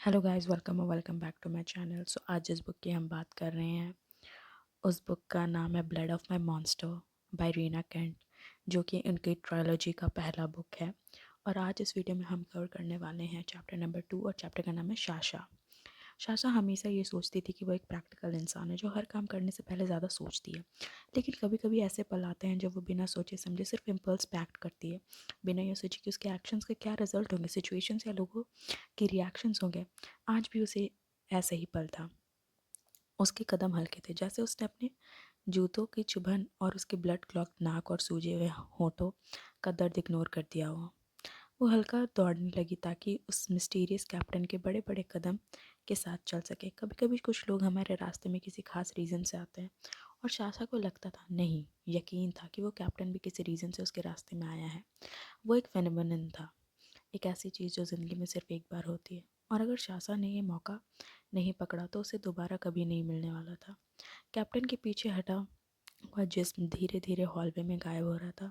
Hello guys, welcome back to my channel. So आज जिस book की हम बात कर रहे हैं उस बुक का नाम है blood of my monster by Rina Kent, जो कि उनकी ट्रायोलॉजी का पहला बुक है। और आज इस वीडियो में हम कवर करने वाले हैं चैप्टर नंबर 2 और चैप्टर का नाम है शाशा। शाशा हमेशा ये सोचती थी कि वो एक प्रैक्टिकल इंसान है जो हर काम करने से पहले ज़्यादा सोचती है। लेकिन कभी कभी ऐसे पल आते हैं जब वो बिना सोचे समझे सिर्फ इम्पल्स पे एक्ट करती है, बिना ये सोचे कि उसके एक्शंस के क्या रिजल्ट होंगे, सिचुएशंस या लोगों के रिएक्शंस होंगे। आज भी उसे ऐसा ही पल था। उसके कदम हल्के थे, जैसे उसने अपने जूतों की चुभन और उसके ब्लड क्लॉट नाक और सूजे हुए होठों का दर्द इग्नोर कर दिया हो। वो हल्का दौड़ने लगी ताकि उस मिस्टीरियस कैप्टन के बड़े बड़े कदम के साथ चल सके। कभी कभी कुछ लोग हमारे रास्ते में किसी खास रीज़न से आते हैं और शाशा को लगता था, नहीं, यकीन था कि वो कैप्टन भी किसी रीज़न से उसके रास्ते में आया है। वो एक फेनोमेनन था, एक ऐसी चीज़ जो ज़िंदगी में सिर्फ एक बार होती है, और अगर शाशा ने ये मौका नहीं पकड़ा तो उसे दोबारा कभी नहीं मिलने वाला था। कैप्टन के पीछे हटा हुआ जिस्म धीरे धीरे हॉलवे में गायब हो रहा था,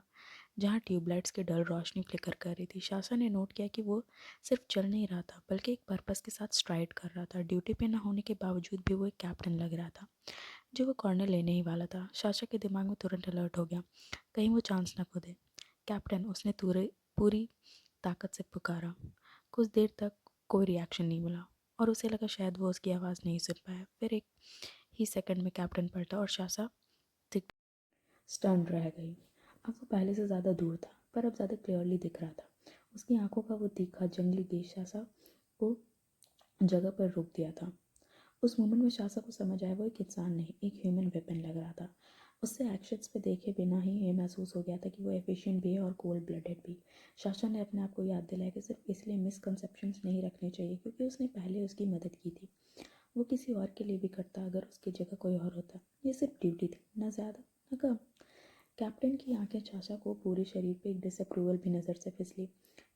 जहाँ ट्यूबलाइट्स की डल रोशनी फ्लिकर कर रही थी। शाशा ने नोट किया कि वो सिर्फ चल नहीं रहा था, बल्कि एक पर्पस के साथ स्ट्राइड कर रहा था। ड्यूटी पे न होने के बावजूद भी वो एक कैप्टन लग रहा था जो वो कॉर्नर लेने ही वाला था। शाशा के दिमाग में तुरंत अलर्ट हो गया, कहीं वो चांस न खो दे। कैप्टन, उसने पूरी ताकत से पुकारा। कुछ देर तक कोई रिएक्शन नहीं मिला और उसे लगा शायद वो उसकी आवाज़ नहीं सुन पाया। फिर एक ही सेकंड में कैप्टन पलटा और शाशा स्टन रह गई। अब वो पहले से ज़्यादा दूर था, पर अब ज़्यादा क्लियरली दिख रहा था। उसकी आंखों का वो तीखा जंगली गेज शाशा को जगह पर रोक दिया था। उस मोमेंट में शाशा को समझ आया वो एक इंसान नहीं, एक ह्यूमन वेपन लग रहा था। उससे एक्शंस पे देखे बिना ही ये महसूस हो गया था कि वो एफिशिएंट भी है और कोल्ड ब्लडेड भी। शाशा ने अपने आप को याद दिलाया कि सिर्फ इसलिए मिसकंसेप्शंस नहीं रखने चाहिए क्योंकि उसने पहले उसकी मदद की थी। वो किसी और के लिए भी करता अगर उसकी जगह कोई और होता। ये सिर्फ ड्यूटी थी, ना ज़्यादा ना कम। कैप्टन की आंखें चाचा को पूरे शरीर पे एक डिसअप्रूवल भी नज़र से फिसली।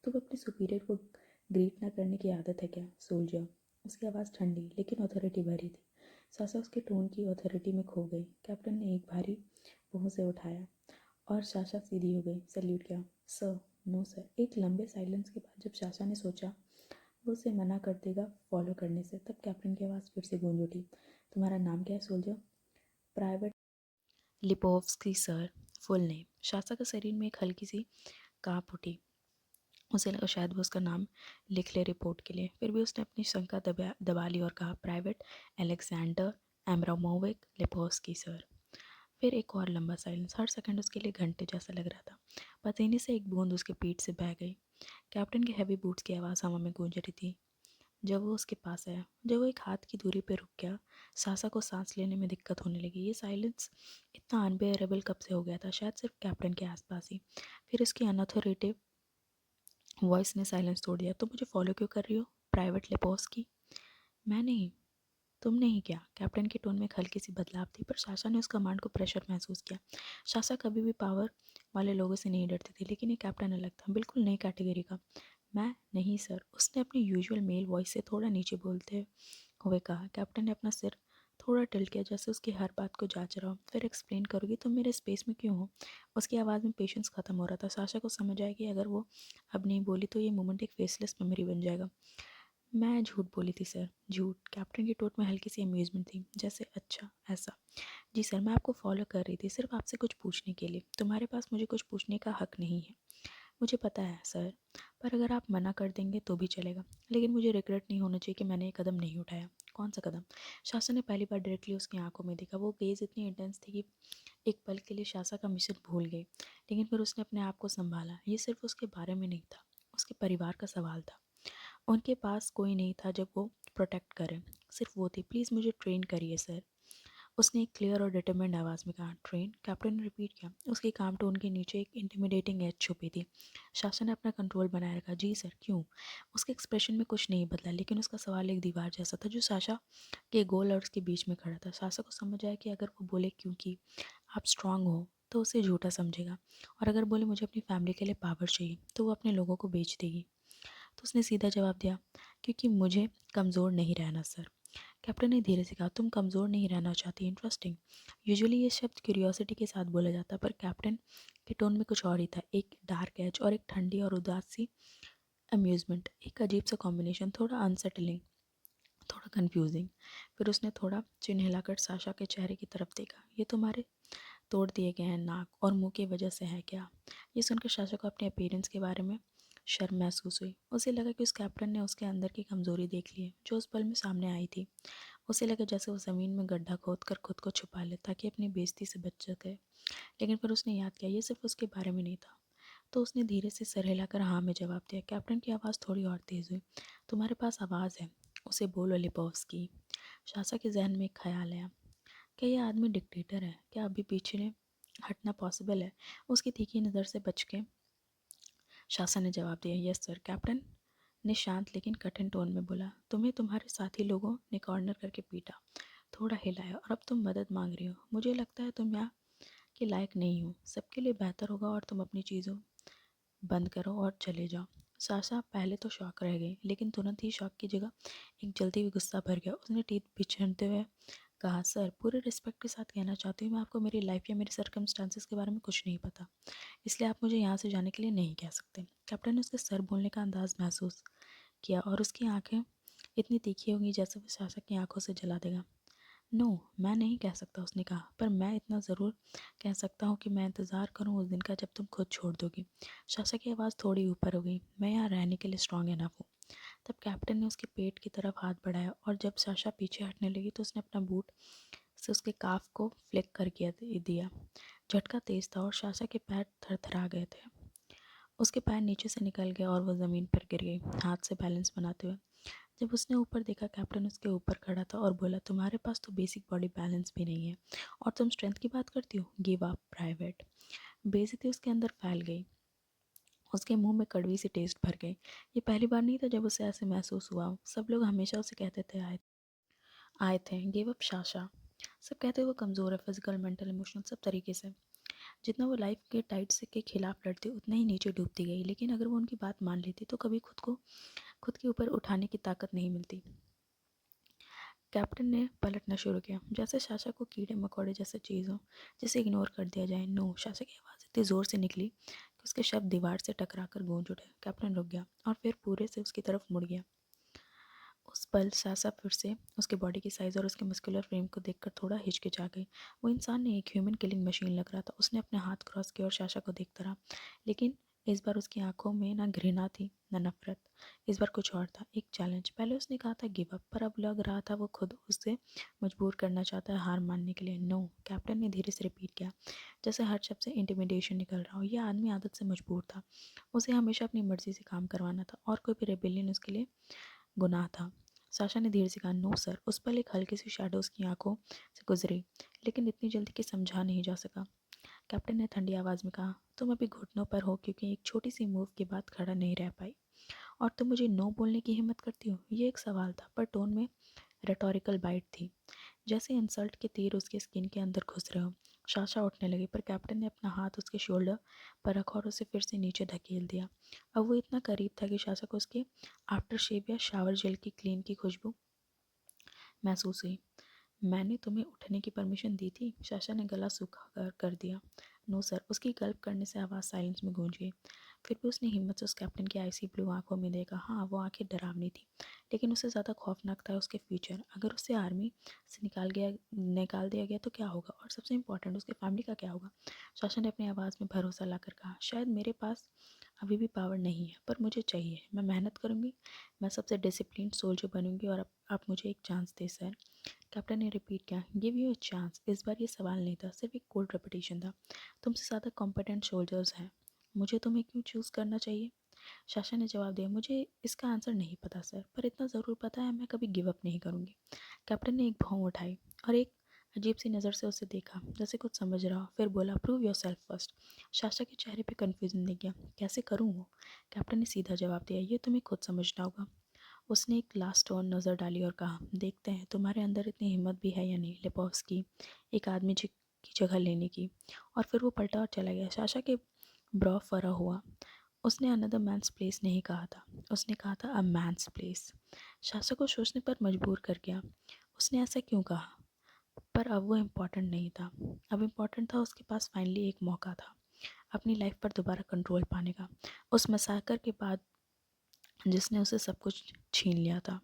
तो वो अपने सुपीरियर को ग्रीट ना करने की आदत है क्या, सोल्जर? उसकी आवाज़ ठंडी लेकिन अथॉरिटी भरी थी। सासा उसके टोन की अथॉरिटी में खो गई। कैप्टन ने एक भारी मुंह से उठाया और शाशा सीधी हो गई, सैल्यूट किया। Sir, no sir. एक लंबे साइलेंस के बाद जब शाशा ने सोचा वो उसे मना कर देगा फॉलो करने से, तब कैप्टन की आवाज़ फिर से गूंज उठी। तुम्हारा नाम क्या है, soldier? Private Lipowski sir. Full name. Sasha के शरीर में एक हल्की सी कांप उठी। उसे लगा शायद वो उसका नाम लिख ले रिपोर्ट के लिए। फिर भी उसने अपनी शंका दबा ली और कहा, प्राइवेट अलेक्जेंडर एम्ब्रामोविक लिपोव्स्की सर। फिर एक और लंबा साइलेंस। हर सेकंड उसके लिए घंटे जैसा लग रहा था। पसीने से एक बूंद उसके पीठ से बह गई। कैप्टन के हैवी बूट्स की आवाज़ हवा में गूंज रही थी जब वो उसके पास आया। जब वो एक हाथ की दूरी पर रुक गया, सासा को सांस लेने में दिक्कत होने लगी। ये साइलेंस इतना अनबेयरेबल कब से हो गया था? शायद सिर्फ कैप्टन के आसपास ही। फिर उसकी अनऑथोरेटिव वॉइस ने साइलेंस तोड़ दिया। तुम मुझे फॉलो क्यों कर रही हो, प्राइवेट लेपोस की? मैं नहीं, तुमने ही क्या? कैप्टन के टोन में एक हल्की सी बदलाव थी, पर शाशा ने उस कमांड को प्रेशर महसूस किया। शाशा कभी भी पावर वाले लोगों से नहीं डरती थी, लेकिन ये कैप्टन अलग था, बिल्कुल नई कैटेगरी का। मैं नहीं सर, उसने अपनी यूजुअल मेल वॉइस से थोड़ा नीचे बोलते हुए कहा। कैप्टन ने अपना सिर थोड़ा टिल्ट किया, जैसे उसकी हर बात को जांच रहा हो। फिर एक्सप्लेन करोगी तुम मेरे स्पेस में क्यों हो? उसकी आवाज़ में पेशेंस खत्म हो रहा था। साशा को समझ आया कि अगर वो अब नहीं बोली तो ये मोमेंट एक फेसलेस मेमोरी बन जाएगा। मैं झूठ बोली थी सर। झूठ? कैप्टन की टोट में हल्की सी अम्यूजमेंट थी, जैसे अच्छा ऐसा। जी सर, मैं आपको फॉलो कर रही थी सिर्फ आपसे कुछ पूछने के लिए। तुम्हारे पास मुझे कुछ पूछने का हक नहीं है। मुझे पता है सर, पर अगर आप मना कर देंगे तो भी चलेगा, लेकिन मुझे रिग्रेट नहीं होना चाहिए कि मैंने ये कदम नहीं उठाया। कौन सा कदम? शासन ने पहली बार डायरेक्टली उसकी आंखों में देखा। वो गेज इतनी इंटेंस थी कि एक पल के लिए शासा का मिशन भूल गई, लेकिन फिर उसने अपने आप को संभाला। ये सिर्फ उसके बारे में नहीं था, उसके परिवार का सवाल था। उनके पास कोई नहीं था जब वो प्रोटेक्ट करे, सिर्फ वो थी। प्लीज़ मुझे ट्रेन करिए सर, उसने एक क्लियर और डिटरमिन्ड आवाज़ में कहा। ट्रेन? कैप्टन ने रिपीट किया। उसकी काम टोन के नीचे एक इंटिमिडेटिंग एज छुपी थी। शासन ने अपना कंट्रोल बनाए रखा। जी सर, क्यों? उसके एक्सप्रेशन में कुछ नहीं बदला, लेकिन उसका सवाल एक दीवार जैसा था जो साशा के गोल और उसके बीच में खड़ा था। साशा को समझ आया कि अगर वो बोले क्योंकि आप स्ट्रांग हो तो उसे झूठा समझेगा, और अगर बोले मुझे अपनी फैमिली के लिए पावर चाहिए तो वो अपने लोगों को बेच देगी। तो उसने सीधा जवाब दिया, क्योंकि मुझे कमज़ोर नहीं रहना सर। कैप्टन ने धीरे से कहा, तुम कमज़ोर नहीं रहना चाहती? इंटरेस्टिंग। यूजुअली ये शब्द क्यूरियोसिटी के साथ बोला जाता, पर कैप्टन के टोन में कुछ और ही था, एक डार्क एज और एक ठंडी और उदास सी अम्यूज़मेंट, एक अजीब सा कॉम्बिनेशन, थोड़ा अनसेटलिंग। कन्फ्यूजिंग। फिर उसने थोड़ा चिन्ह हिलाकर साशा के चेहरे की तरफ देखा। ये तुम्हारे तोड़ दिए गए हैं नाक और मुंह की वजह से है क्या? ये सुनकर साशा को अपने अपीयरेंस के बारे में शर्म महसूस हुई। उसे लगा कि उस कैप्टन ने उसके अंदर की कमजोरी देख ली है जो उस पल में सामने आई थी। उसे लगा जैसे वो ज़मीन में गड्ढा खोद कर खुद को छुपा ले ताकि अपनी बेइज्जती से बच सके। लेकिन फिर उसने याद किया ये सिर्फ उसके बारे में नहीं था। तो उसने धीरे से सर हिलाकर हाँ में जवाब दिया। कैप्टन की आवाज़ थोड़ी और तेज़ हुई। तुम्हारे पास आवाज़ है, उसे बोलो लिपोव्स्की। शासा के जहन में एक ख्याल आया। क्या ये आदमी डिक्टेटर है? क्या अभी पीछे हटना पॉसिबल है? उसकी तीखी नज़र से बच के शासा ने जवाब दिया। Yes sir. कैप्टन ने शांत लेकिन कठिन टोन में बोला। तुम्हें तुम्हारे साथी लोगों ने कॉर्नर करके पीटा, थोड़ा हिलाया और अब तुम मदद मांग रही हो। मुझे लगता है तुम यहाँ के लायक नहीं हो। सबके लिए बेहतर होगा और तुम अपनी चीज़ों बंद करो और चले जाओ। सासा पहले तो शॉक रह गई, लेकिन तुरंत ही शॉक की जगह एक जल्दी हुई गुस्सा भर गया। उसने टीथ बिछाते हुए कहा, सर पूरे रिस्पेक्ट के साथ कहना चाहती हूँ मैं आपको मेरी लाइफ या मेरे सर्कमस्टांसिस के बारे में कुछ नहीं पता, इसलिए आप मुझे यहाँ से जाने के लिए नहीं कह सकते। कैप्टन ने उसके सर बोलने का अंदाज महसूस किया और उसकी आंखें इतनी तीखी होंगी जैसे वो शासक की आंखों से जला देगा। नो, मैं नहीं कह सकता उसने कहा, पर मैं इतना ज़रूर कह सकता हूँ कि मैं इंतज़ार करूँ उस दिन का जब तुम खुद छोड़ दोगी। शासक की आवाज़ थोड़ी ऊपर हो गई। मैं यहाँ रहने के लिए स्ट्रांग इनफ हूँ। तब कैप्टन ने उसके पेट की तरफ हाथ बढ़ाया और जब साशा पीछे हटने लगी तो उसने अपना बूट से उसके काफ को फ्लिक कर दिया। झटका तेज था और साशा के पैर थरथरा गए थे। उसके पैर नीचे से निकल गए और वो ज़मीन पर गिर गई, हाथ से बैलेंस बनाते हुए। जब उसने ऊपर देखा, कैप्टन उसके ऊपर खड़ा था और बोला, तुम्हारे पास तो बेसिक बॉडी बैलेंस भी नहीं है और तुम स्ट्रेंथ की बात करती हो। Give up private. बेइज्जती उसके अंदर फैल गई। उसके मुंह में कड़वी सी टेस्ट भर गई। ये पहली बार नहीं था जब उसे ऐसे महसूस हुआ हो। सब लोग हमेशा उसे कहते थे आए आए थे गिव अप शाशा। सब कहते वो कमज़ोर है, फिजिकल मेंटल इमोशनल सब तरीके से। जितना वो लाइफ के टाइट्स के खिलाफ लड़ती उतना ही नीचे डूबती गई। लेकिन अगर वो उनकी बात मान लेती तो कभी खुद के ऊपर उठाने की ताकत नहीं मिलती। कैप्टन ने पलटना शुरू किया, जैसे शाशा को कीड़े मकोड़े जैसे चीज़ हो जिसे इग्नोर कर दिया जाए। नो। शाशा की आवाज़ इतनी ज़ोर से निकली कि उसके शब्द दीवार से टकराकर गूंज उठे। कैप्टन रुक गया और फिर पूरे से उसकी तरफ मुड़ गया। उस पल शाशा फिर से उसके बॉडी की साइज़ और उसके मस्कुलर फ्रेम को देखकर थोड़ा हिचकिचा गई। वो इंसान नहीं, एक ह्यूमन किलिंग मशीन लग रहा था। उसने अपने हाथ क्रॉस किए और शाशा को देखता रहा, लेकिन इस बार उसकी आंखों में ना घृणा थी न नफरत। इस बार कुछ और था, एक चैलेंज। पहले उसने कहा था गिव अप, पर अब लग रहा था वो खुद उसे मजबूर करना चाहता है हार मानने के लिए। नो। कैप्टन ने धीरे से रिपीट किया, जैसे हर शब्द से इंटिमिडेशन निकल रहा हो। यह आदमी आदत से मजबूर था, उसे हमेशा अपनी मर्जी से काम करवाना था और कोई भी रेबेलियन उसके लिए गुनाह था। साशा ने धीरे से कहा, नो सर। उस पर एक हल्की सी शैडो उसकी आंखों से गुजरी, लेकिन इतनी जल्दी कि समझा नहीं जा सका। कैप्टन ने ठंडी आवाज़ में कहा, तुम अभी घुटनों पर हो क्योंकि एक छोटी सी मूव के बाद खड़ा नहीं रह पाई और तुम मुझे नो बोलने की हिम्मत करती हो। ये एक सवाल था, पर टोन में रेटोरिकल बाइट थी, जैसे इंसल्ट के तीर उसके स्किन के अंदर घुस रहे हो। शाशा उठने लगी, पर कैप्टन ने अपना हाथ उसके शोल्डर पर रखा और उसे फिर से नीचे धकेल दिया। अब वो इतना करीब था कि शाशा को उसके आफ्टर शेव या शावर जेल की क्लीन की खुशबू महसूस हुई। मैंने तुम्हें उठने की परमिशन दी थी। शाशा ने गला सूखा कर दिया। No sir. उसकी गल्प करने से आवाज़ साइलेंस में गूंज गई। फिर भी उसने हिम्मत से उस कैप्टन की आइसी ब्लू आंखों में देखा। हाँ, वो आंखें डरावनी थी, लेकिन उससे ज़्यादा खौफनाक था उसके फ्यूचर। अगर उसे आर्मी से निकाल दिया गया तो क्या होगा, और सबसे इम्पोर्टेंट उसके फैमिली का क्या होगा। शाशा ने अपनी आवाज़ में भरोसा लाकर कहा, शायद मेरे पास अभी भी पावर नहीं है, पर मुझे चाहिए। मैं मेहनत करूँगी, मैं सबसे डिसिप्लिन सोल्जर बनूंगी और अब आप मुझे एक चांस दे सर। कैप्टन ने रिपीट किया, गिव यू अ चांस। इस बार ये सवाल नहीं था, सिर्फ एक कोल्ड रेपिटेशन था। तुमसे ज़्यादा कॉम्पिटेंट सोल्जर्स हैं, मुझे तुम्हें क्यों चूज़ करना चाहिए। शाशा ने जवाब दिया, मुझे इसका आंसर नहीं पता सर, पर इतना ज़रूर पता है मैं कभी गिव अप नहीं करूँगी। कैप्टन ने एक भौं उठाई और एक अजीब सी नज़र से उसे देखा, जैसे कुछ समझ रहा हो। फिर बोला, prove your self first. Sasha के चेहरे पे कन्फ्यूजन दिख गया, कैसे करूँ वो। कैप्टन ने सीधा जवाब दिया, ये तुम्हें खुद समझना होगा। उसने एक लास्ट टर्न नज़र डाली और कहा, देखते हैं तुम्हारे अंदर इतनी हिम्मत भी है या नहीं लिपोव्स्की, एक आदमी की जगह लेने की। और फिर वो पलटा और चला गया। शाशा के ब्रॉ फरा हुआ। उसने अनदर मैंस प्लेस नहीं कहा था, उसने कहा था अ मैंस प्लेस। शाशा को सोचने पर मजबूर कर गया, उसने ऐसा क्यों कहा। पर अब वो इम्पोर्टेंट नहीं था। अब इम्पोर्टेंट था उसके पास फाइनली एक मौका था अपनी लाइफ पर दोबारा कंट्रोल पाने का, उस मसाकर के बाद जिसने उसे सब कुछ छीन लिया था।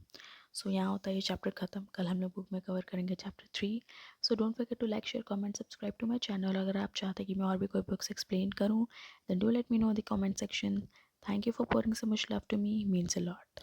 सो यहाँ होता है ये चैप्टर ख़त्म। कल हम लोग बुक में कवर करेंगे chapter 3। So don't forget to like share comment subscribe to my channel. अगर आप चाहते हैं कि मैं और भी कोई बुक्स एक्सप्लेन करूँ then do let me know in the comment section. Thank you for pouring so much love to me, means a lot.